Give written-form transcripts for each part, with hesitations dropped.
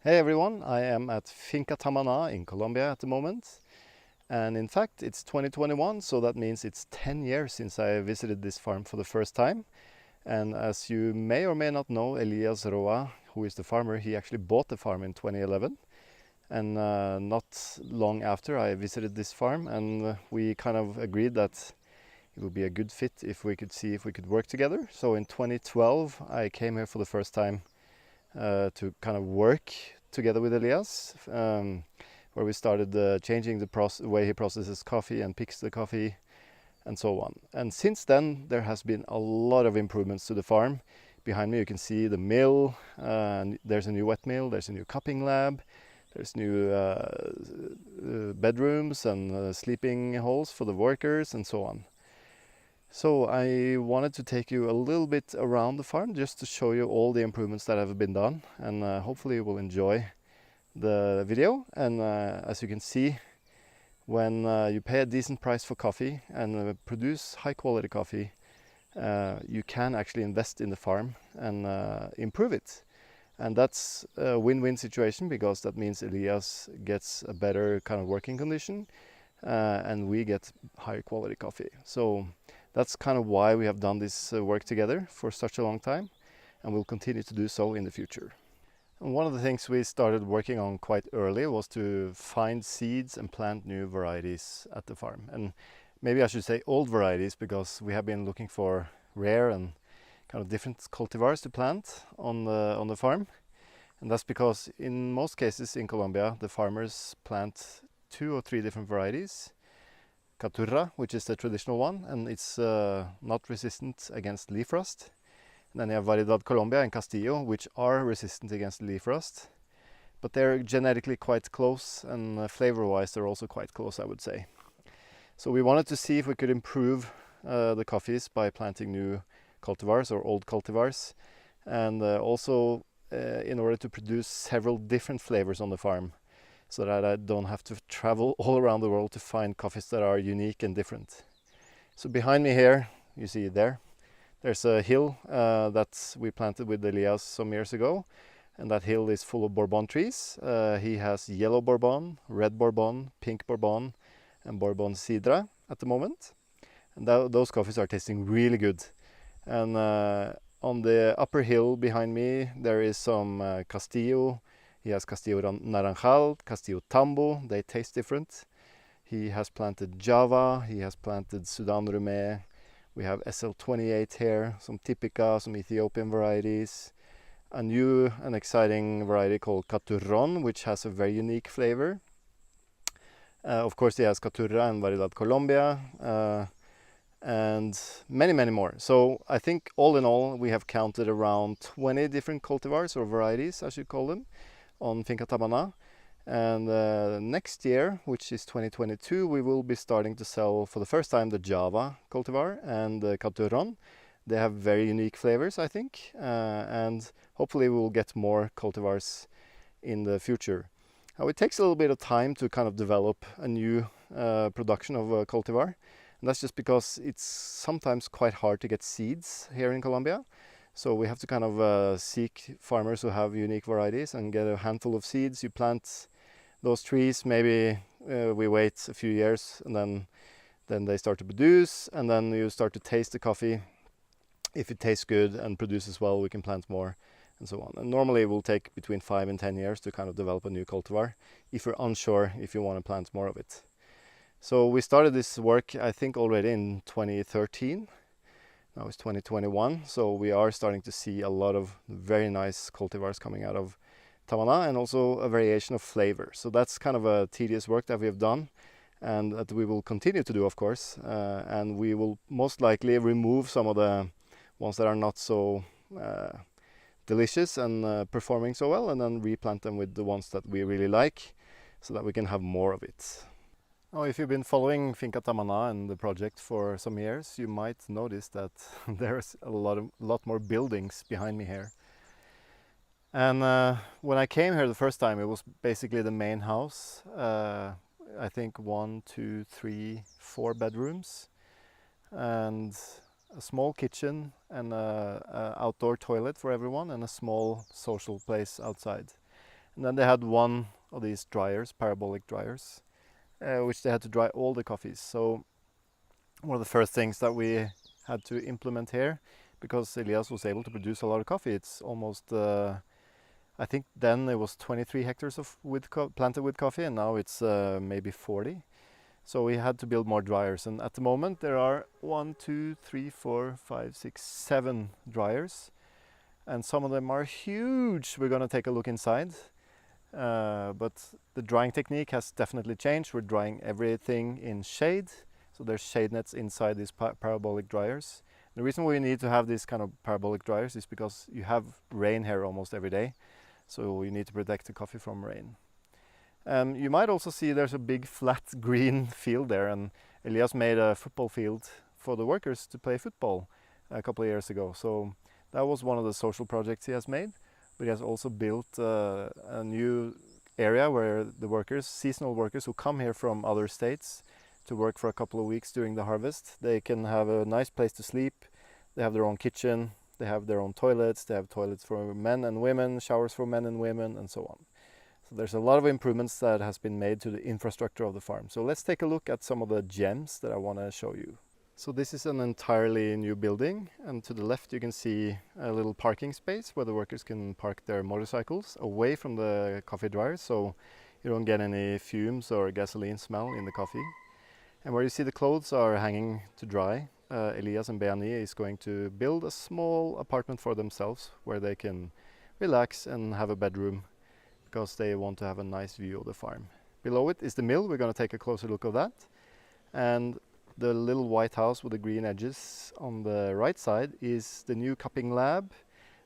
Hey everyone, I am at Finca Tamana in Colombia at the moment. And in fact, it's 2021, so that means it's 10 years since I visited this farm for the first time. And as you may or may not know, Elias Roa, who is the farmer, he actually bought the farm in 2011. And not long after I visited this farm, and we kind of agreed that it would be a good fit if we could see if we could work together. So in 2012, I came here for the first time to kind of work together with Elias, where we started changing the way he processes coffee and picks the coffee and so on. And since then, there has been a lot of improvements to the farm. Behind me, you can see the mill. There's a new wet mill. There's a new cupping lab. There's new bedrooms and sleeping halls for the workers and so on. So I wanted to take you a little bit around the farm just to show you all the improvements that have been done, and hopefully you will enjoy the video. And as you can see, when you pay a decent price for coffee and produce high quality coffee, you can actually invest in the farm and improve it. And that's a win-win situation, because that means Elias gets a better kind of working condition and we get higher quality coffee. So that's kind of why we have done this work together for such a long time, and we'll continue to do so in the future. And one of the things we started working on quite early was to find seeds and plant new varieties at the farm. And maybe I should say old varieties, because we have been looking for rare and kind of different cultivars to plant on the farm. And that's because in most cases in Colombia, the farmers plant 2 or 3 different varieties. Caturra, which is the traditional one, and it's not resistant against leaf rust. And then you have Variedad Colombia and Castillo, which are resistant against leaf rust. But they're genetically quite close, and flavor-wise they're also quite close, I would say. So we wanted to see if we could improve the coffees by planting new cultivars or old cultivars, and also in order to produce several different flavors on the farm, so that I don't have to travel all around the world to find coffees that are unique and different. So behind me here, you see there's a hill that we planted with Elias some years ago, and that hill is full of Bourbon trees. He has yellow Bourbon, red Bourbon, pink Bourbon, and Bourbon Sidra at the moment. And those coffees are tasting really good. And on the upper hill behind me, there is some Castillo. He has Castillo Naranjal, Castillo Tambo. They taste different. He has planted Java. He has planted Sudan Rumé. We have SL28 here, some Typica, some Ethiopian varieties. A new and exciting variety called Caturron, which has a very unique flavor. Of course, he has Caturra and Variedad Colombia, and many, many more. So I think all in all, we have counted around 20 different cultivars, or varieties, I should call them, on Finca Tamana. And next year, which is 2022, we will be starting to sell for the first time the Java cultivar and the Caturron. They have very unique flavors, I think, and hopefully we will get more cultivars in the future. Now, it takes a little bit of time to kind of develop a new production of a cultivar, and that's just because it's sometimes quite hard to get seeds here in Colombia. So we have to kind of seek farmers who have unique varieties and get a handful of seeds. You plant those trees, maybe we wait a few years, and then they start to produce, and then you start to taste the coffee. If it tastes good and produces well, we can plant more, and so on. And normally it will take between 5 and 10 years to kind of develop a new cultivar, if you're unsure if you want to plant more of it. So we started this work, I think, already in 2013. Now it's 2021, so we are starting to see a lot of very nice cultivars coming out of Tamana, and also a variation of flavor. So that's kind of a tedious work that we have done, and that we will continue to do, of course. And we will most likely remove some of the ones that are not so delicious and performing so well, and then replant them with the ones that we really like, so that we can have more of it. Now, if you've been following Finca Tamana and the project for some years, you might notice that there's a lot more buildings behind me here. And when I came here the first time, it was basically the main house. I think 1, 2, 3, 4 bedrooms, and a small kitchen, and a outdoor toilet for everyone, and a small social place outside. And then they had one of these dryers, parabolic dryers, which they had to dry all the coffees. So one of the first things that we had to implement here, because Elias was able to produce a lot of coffee, it's almost, I think then it was 23 hectares of planted with coffee, and now it's maybe 40. So we had to build more dryers, and at the moment there are 1, 2, 3, 4, 5, 6, 7 dryers, and some of them are huge. We're going to take a look inside. But the drying technique has definitely changed. We're drying everything in shade, so there's shade nets inside these parabolic dryers. The reason we need to have these kind of parabolic dryers is because you have rain here almost every day, so you need to protect the coffee from rain. You might also see there's a big flat green field there, and Elias made a football field for the workers to play football a couple of years ago. So that was one of the social projects he has made. But he has also built a new area where the workers, seasonal workers who come here from other states to work for a couple of weeks during the harvest, they can have a nice place to sleep. They have their own kitchen, they have their own toilets, they have toilets for men and women, showers for men and women, and so on. So there's a lot of improvements that has been made to the infrastructure of the farm. So let's take a look at some of the gems that I want to show you. So this is an entirely new building, and to the left you can see a little parking space where the workers can park their motorcycles away from the coffee dryers, so you don't get any fumes or gasoline smell in the coffee. And where you see the clothes are hanging to dry, Elias and Beani is going to build a small apartment for themselves where they can relax and have a bedroom, because they want to have a nice view of the farm. Below it is the mill. We're going to take a closer look of that. And the little white house with the green edges on the right side is the new cupping lab,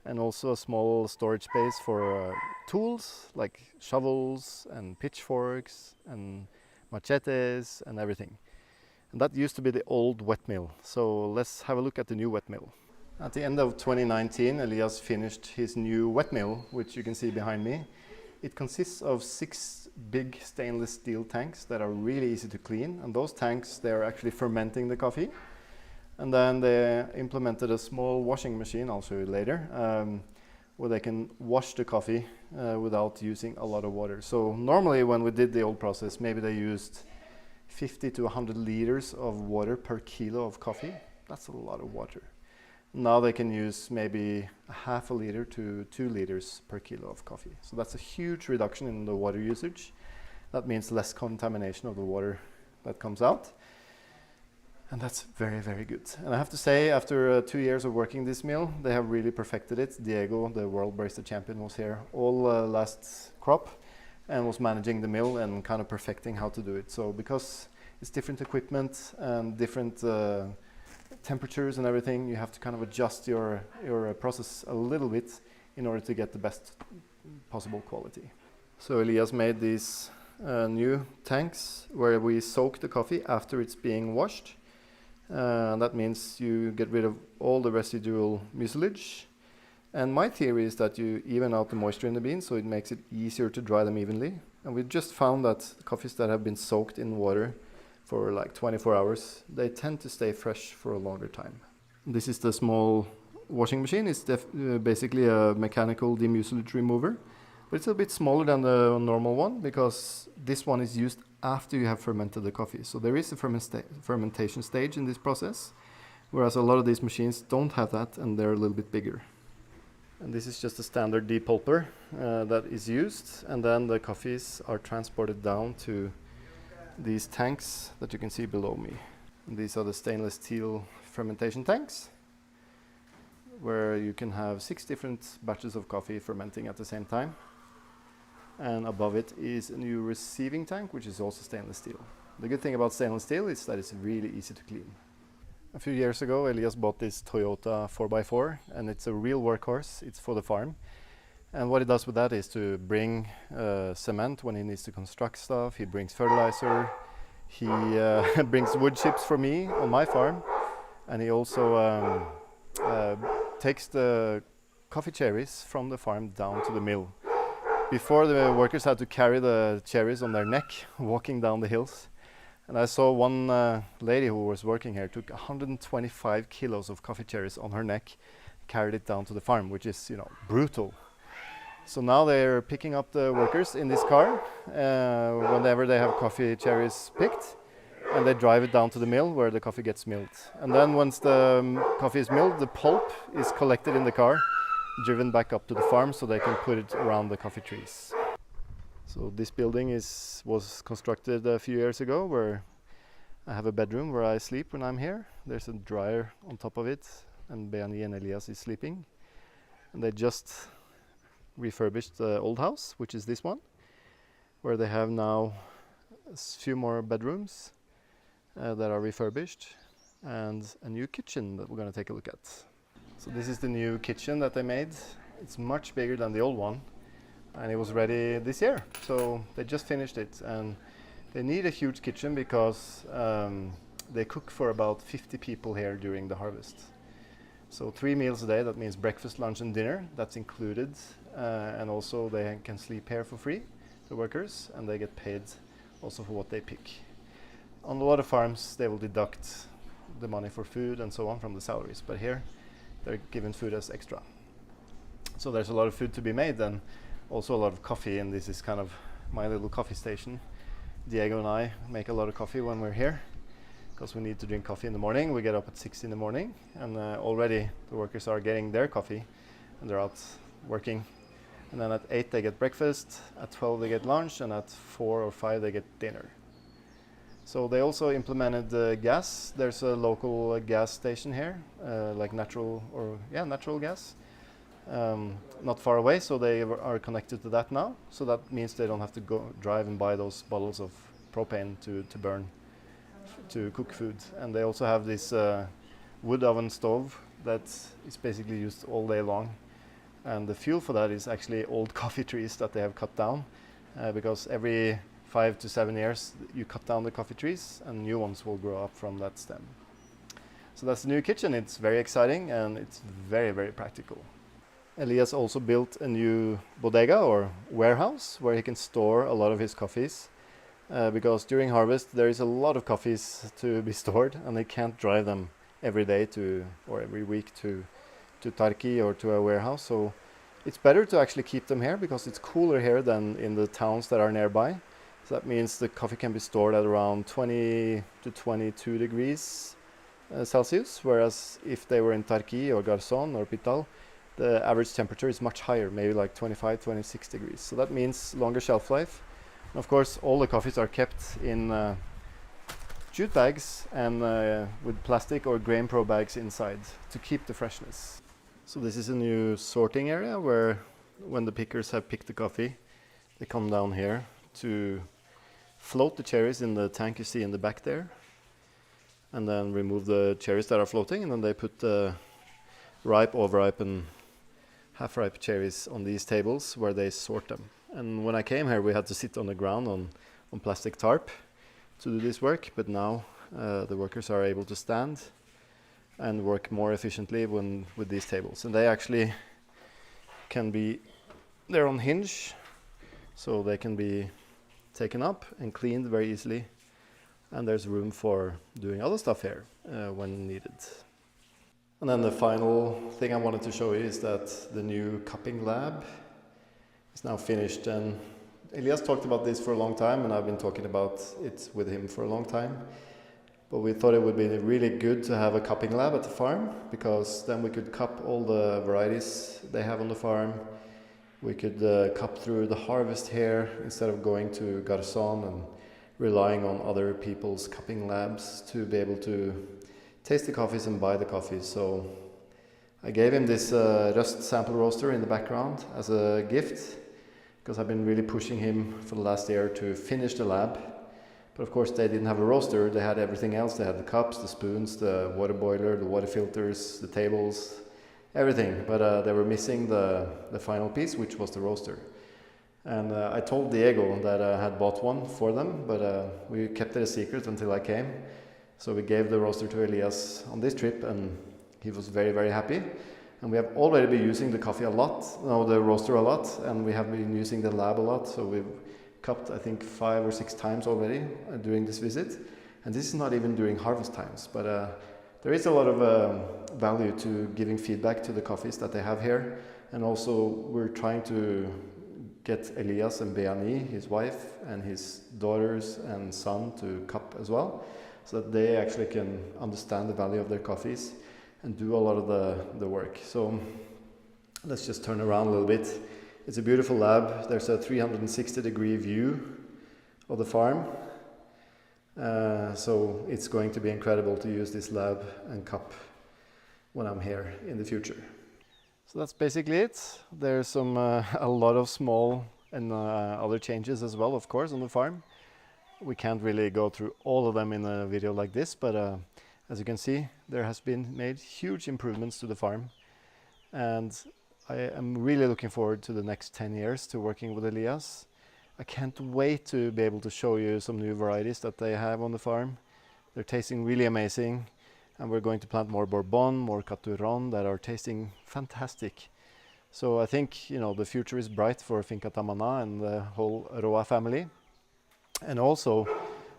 and also a small storage space for tools like shovels and pitchforks and machetes and everything. And that used to be the old wet mill. So let's have a look at the new wet mill. At the end of 2019, Elias finished his new wet mill, which you can see behind me. It consists of 6 big stainless steel tanks that are really easy to clean, and those tanks, they are actually fermenting the coffee. And then they implemented a small washing machine, I'll show you later, where they can wash the coffee without using a lot of water. So normally when we did the old process, maybe they used 50 to 100 liters of water per kilo of coffee. That's a lot of water. Now they can use maybe a half a liter to 2 liters per kilo of coffee. So that's a huge reduction in the water usage. That means less contamination of the water that comes out. And that's very, very good. And I have to say, after 2 years of working this mill, they have really perfected it. Diego, the world barista champion, was here all last crop and was managing the mill and kind of perfecting how to do it. So because it's different equipment and different temperatures and everything, you have to kind of adjust your process a little bit in order to get the best possible quality. So Elias made these new tanks where we soak the coffee after it's being washed. That means you get rid of all the residual mucilage. And my theory is that you even out the moisture in the beans, so it makes it easier to dry them evenly. And we just found that coffees that have been soaked in water for like 24 hours, they tend to stay fresh for a longer time. This is the small washing machine. It's basically a mechanical demucilage remover, but it's a bit smaller than the normal one because this one is used after you have fermented the coffee. So there is a fermentation stage in this process, whereas a lot of these machines don't have that and they're a little bit bigger. And this is just a standard depulper that is used, and then the coffees are transported down to these tanks that you can see below me. And these are the stainless steel fermentation tanks, where you can have 6 different batches of coffee fermenting at the same time. And above it is a new receiving tank, which is also stainless steel. The good thing about stainless steel is that it's really easy to clean. A few years ago, Elias bought this Toyota 4x4, and it's a real workhorse. It's for the farm. And what he does with that is to bring cement when he needs to construct stuff. He brings fertilizer. He brings wood chips for me on my farm. And he also takes the coffee cherries from the farm down to the mill. Before, the workers had to carry the cherries on their neck walking down the hills. And I saw one lady who was working here took 125 kilos of coffee cherries on her neck, carried it down to the farm, which is, brutal. So now they're picking up the workers in this car whenever they have coffee cherries picked, and they drive it down to the mill where the coffee gets milled. And then once the coffee is milled, the pulp is collected in the car, driven back up to the farm so they can put it around the coffee trees. So this building was constructed a few years ago, where I have a bedroom where I sleep when I'm here. There's a dryer on top of it, and Beani and Elias is sleeping. And they just refurbished the old house, which is this one, where they have now a few more bedrooms that are refurbished, and a new kitchen that we're going to take a look at. So this is the new kitchen that they made. It's much bigger than the old one, and it was ready this year. So they just finished it, and they need a huge kitchen because they cook for about 50 people here during the harvest. So 3 meals a day, that means breakfast, lunch and dinner, that's included. And also they can sleep here for free, the workers, and they get paid also for what they pick. On a lot of farms they will deduct the money for food and so on from the salaries, but here they're given food as extra. So there's a lot of food to be made, and also a lot of coffee, and this is kind of my little coffee station. Diego and I make a lot of coffee when we're here, because we need to drink coffee in the morning. We get up at 6 in the morning, and already the workers are getting their coffee and they're out working. And then at 8 they get breakfast, at 12 they get lunch, and at 4 or 5 they get dinner. So they also implemented gas. There's a local gas station here, like natural gas, not far away. So they are connected to that now. So that means they don't have to go drive and buy those bottles of propane to burn to cook food. And they also have this wood oven stove that is basically used all day long. And the fuel for that is actually old coffee trees that they have cut down, because every 5 to 7 years you cut down the coffee trees and new ones will grow up from that stem. So that's the new kitchen. It's very exciting and it's very, very practical. Elias also built a new bodega or warehouse where he can store a lot of his coffees, because during harvest there is a lot of coffees to be stored and they can't drive them every day or every week to Tarki or to a warehouse. So it's better to actually keep them here because it's cooler here than in the towns that are nearby. So that means the coffee can be stored at around 20 to 22 degrees Celsius, whereas if they were in Tarki or Garzon or Pital, the average temperature is much higher, maybe like 25, 26 degrees. So that means longer shelf life. And of course, all the coffees are kept in jute bags and with plastic or grain pro bags inside to keep the freshness. So this is a new sorting area where when the pickers have picked the coffee, they come down here to float the cherries in the tank you see in the back there, and then remove the cherries that are floating, and then they put the ripe, overripe and half-ripe cherries on these tables where they sort them. And when I came here we had to sit on the ground on plastic tarp to do this work, but now the workers are able to stand and work more efficiently with these tables. And they actually they're on hinge, so they can be taken up and cleaned very easily, and there's room for doing other stuff here when needed. And then the final thing I wanted to show you is that the new cupping lab is now finished. And Elias talked about this for a long time, and I've been talking about it with him for a long time. But we thought it would be really good to have a cupping lab at the farm, because then we could cup all the varieties they have on the farm. We could cup through the harvest here instead of going to Garzon and relying on other people's cupping labs to be able to taste the coffees and buy the coffees. So I gave him this Rust sample roaster in the background as a gift, because I've been really pushing him for the last year to finish the lab. But of course they didn't have a roaster, they had everything else. They had the cups, the spoons, the water boiler, the water filters, the tables, everything. But they were missing the final piece, which was the roaster. And I told Diego that I had bought one for them, but we kept it a secret until I came. So we gave the roaster to Elias on this trip, and he was very, very happy. And we have already been using the roaster a lot, and we have been using the lab a lot. So we've cupped, I think, 5 or 6 times already during this visit. And this is not even during harvest times, but there is a lot of value to giving feedback to the coffees that they have here, And also we're trying to get Elias and Beani, his wife, and his daughters and son to cup as well, so that they actually can understand the value of their coffees and do a lot of the work. So let's just turn around a little bit. It's a beautiful lab. There's a 360-degree view of the farm. So it's going to be incredible to use this lab and cup when I'm here in the future. So that's basically it. There's some a lot of small and other changes as well, of course, on the farm. We can't really go through all of them in a video like this, but as you can see, there has been made huge improvements to the farm. And I am really looking forward to the next 10 years to working with Elias. I can't wait to be able to show you some new varieties that they have on the farm. They're tasting really amazing. And we're going to plant more Bourbon, more Caturon that are tasting fantastic. So I think, you know, the future is bright for Finca Tamana and the whole Roa family. And also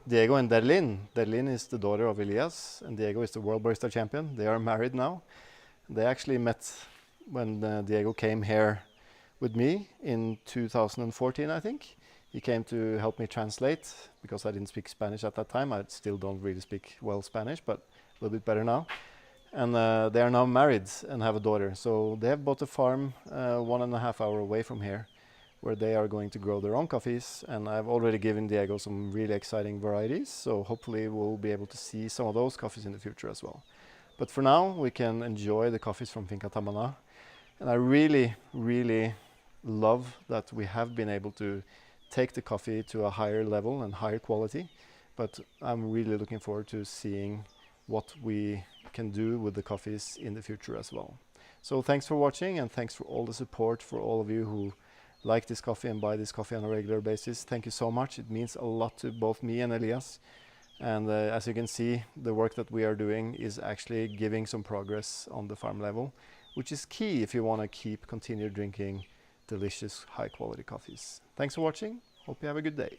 Diego and Derlin. Derlin is the daughter of Elias, and Diego is the World Barista Champion. They are married now. They actually met when Diego came here with me in 2014, I think. He came to help me translate because I didn't speak Spanish at that time. I still don't really speak well Spanish, but a little bit better now. And they are now married and have a daughter. So they have bought a farm 1.5 hours away from here, where they are going to grow their own coffees. And I've already given Diego some really exciting varieties. So hopefully we'll be able to see some of those coffees in the future as well. But for now, we can enjoy the coffees from Finca Tamana. And I really, really love that we have been able to take the coffee to a higher level and higher quality. But I'm really looking forward to seeing what we can do with the coffees in the future as well. So thanks for watching, and thanks for all the support for all of you who like this coffee and buy this coffee on a regular basis. Thank you so much. It means a lot to both me and Elias. And as you can see, the work that we are doing is actually giving some progress on the farm level, which is key if you want to continue drinking delicious, high quality coffees. Thanks for watching. Hope you have a good day.